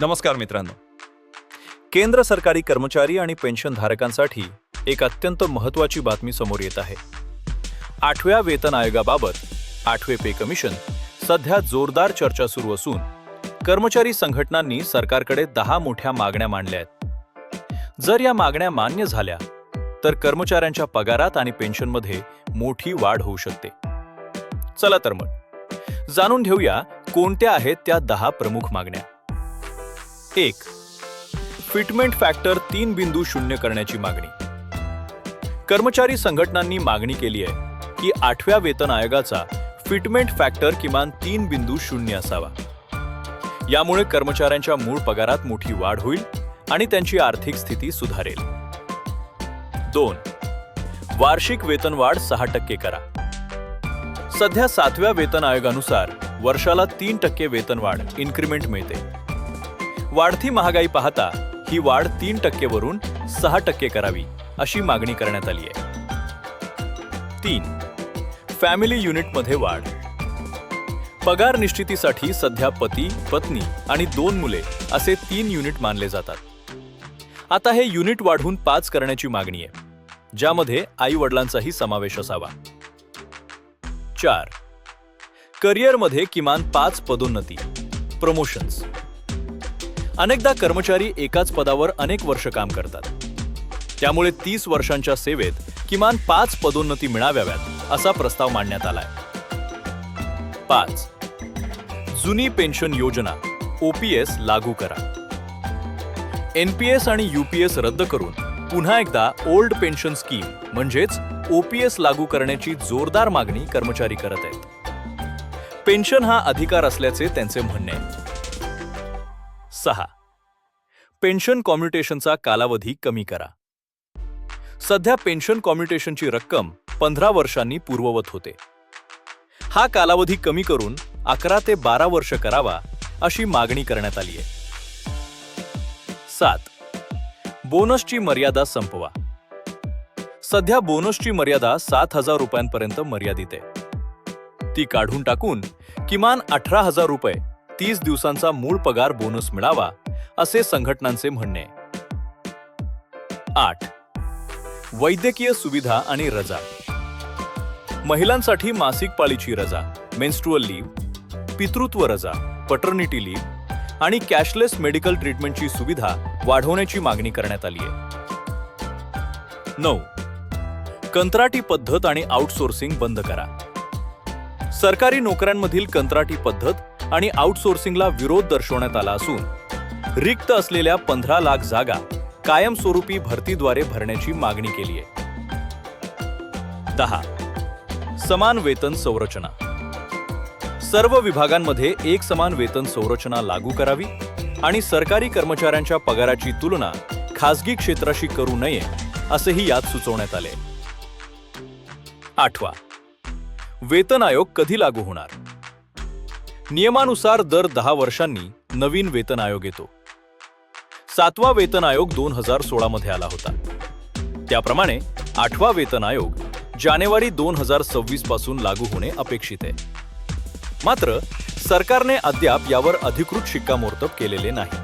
नमस्कार मित्रांनो. केंद्र सरकारी कर्मचारी आणि पेन्शनधारकांसाठी एक अत्यंत महत्त्वाची बातमी समोर येत आहे. 8व्या वेतन आयोगाबाबत 8वे पे कमिशन सध्या जोरदार चर्चा सुरू असून कर्मचारी संघटनांनी सरकारकडे 10 मोठ्या मागण्या मांडल्या आहेत. जर या मागण्या मान्य झाल्या तर कर्मचाऱ्यांच्या पगारात आणि पेन्शनमध्ये मोठी वाढ होऊ शकते. चला तर मग जाणून घेऊया कोणत्या आहेत त्या 10 प्रमुख मागण्या. 1. फिटमेंट फॅक्टर 3.0 करण्याची मागणी. कर्मचारी संघटनांनी मागणी केली आहे की 8व्या वेतन आयोगाचा फिटमेंट फॅक्टर किमान 3.0 असावा. यामुळे कर्मचाऱ्यांच्या मूळ पगारात मोठी वाढ होईल आणि त्यांची आर्थिक स्थिती सुधारेल. 2. वार्षिक वेतनवाढ 6% करा. सध्या 7व्या वेतन आयोगानुसार वर्षाला 3% वेतनवाढ इन्क्रिमेंट मिळते. वाढती महागाई पाहता ही वाढ 3% वरून 6% करावी अशी मागणी करण्यात आली आहे. 3. फॅमिली युनिटमध्ये वाढ. पगार निश्चितीसाठी सध्या पती, पत्नी आणि 2 मुले असे 3 युनिट मानले जातात. आता हे युनिट वाढवून 5 करण्याची मागणी आहे, ज्यामध्ये आई वडिलांचाही समावेश असावा. 4. करिअरमध्ये किमान 5 पदोन्नती प्रमोशन्स. अनेकदा कर्मचारी एकाच पदावर अनेक वर्ष काम करतात. त्यामुळे 30 वर्षांच्या सेवेत किमान 5 पदोन्नती मिळाव्यात असा प्रस्ताव मांडण्यात आलाय. 5. जुनी पेन्शन योजना OPS लागू करा. NPS आणि UPS रद्द करून पुन्हा एकदा ओल्ड पेन्शन स्कीम म्हणजेच OPS लागू करण्याची जोरदार मागणी कर्मचारी करत आहेत. पेन्शन हा अधिकार असल्याचे त्यांचे म्हणणे आहे. 6. पेन्शन कॉम्युटेशनचा कालावधी कमी करा. सध्या पेन्शन कॉम्युटेशनची रक्कम 15 वर्षांनी पूर्ववत होते. हा कालावधी कमी करून 11 ते 12 वर्ष करावा अशी मागणी करण्यात आली आहे. 7. बोनसची मर्यादा संपवा. सध्या बोनसची मर्यादा 7,000 रुपयांपर्यंत मर्यादित आहे. ती काढून टाकून किमान 18,000 रुपये 30 दिवसांचा मूळ पगार बोनस मिळावा असे संघटनांचे म्हणणे. 8. वैद्यकीय सुविधा आणि रजा. महिलांसाठी मासिक पाळीची रजा, मेन्स्ट्रुअल लीव्ह, पितृत्व रजा, पटर्निटी लीव्ह आणि कॅशलेस मेडिकल ट्रीटमेंटची सुविधा वाढवण्याची मागणी करण्यात आली आहे. 9. कंत्राटी पद्धत आणि आउटसोर्सिंग बंद करा. सरकारी नोकऱ्यांमधील कंत्राटी पद्धत आणि आउटसोर्सिंगला विरोध दर्शवण्यात आला असून रिक्त असलेल्या 15 लाख जागा कायमस्वरूपी भरतीद्वारे भरण्याची मागणी केली आहे. 10. समान वेतन संरचना. सर्व विभागांमध्ये एक समान वेतन संरचना लागू करावी आणि सरकारी कर्मचाऱ्यांच्या पगाराची तुलना खासगी क्षेत्राशी करू नये असेही यात सुचवण्यात आले. 8. वेतन आयोग कधी लागू होणार. नियमानुसार दर 10 वर्षांनी नवीन वेतन आयोग येतो. 7वा वेतन आयोग 2016 मध्ये आला होता. त्याप्रमाणे 8वा वेतन आयोग जानेवारी 2026 पासून लागू होणे अपेक्षित आहे. मात्र सरकारने अद्याप यावर अधिकृत शिक्कामोर्तब केलेले नाही.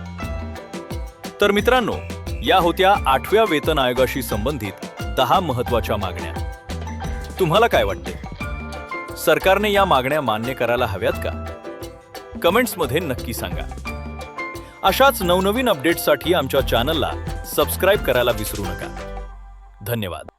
तर मित्रांनो, या होत्या 8व्या वेतन आयोगाशी संबंधित 10 महत्त्वाच्या मागण्या. तुम्हाला काय वाटते? सरकारने या मागण्या मान्य करायला हव्यात का? कमेंट्समध्ये नक्की सांगा. अशाच नवनवीन अपडेट्ससाठी आमच्या चॅनलला सबस्क्राईब करायला विसरू नका. धन्यवाद.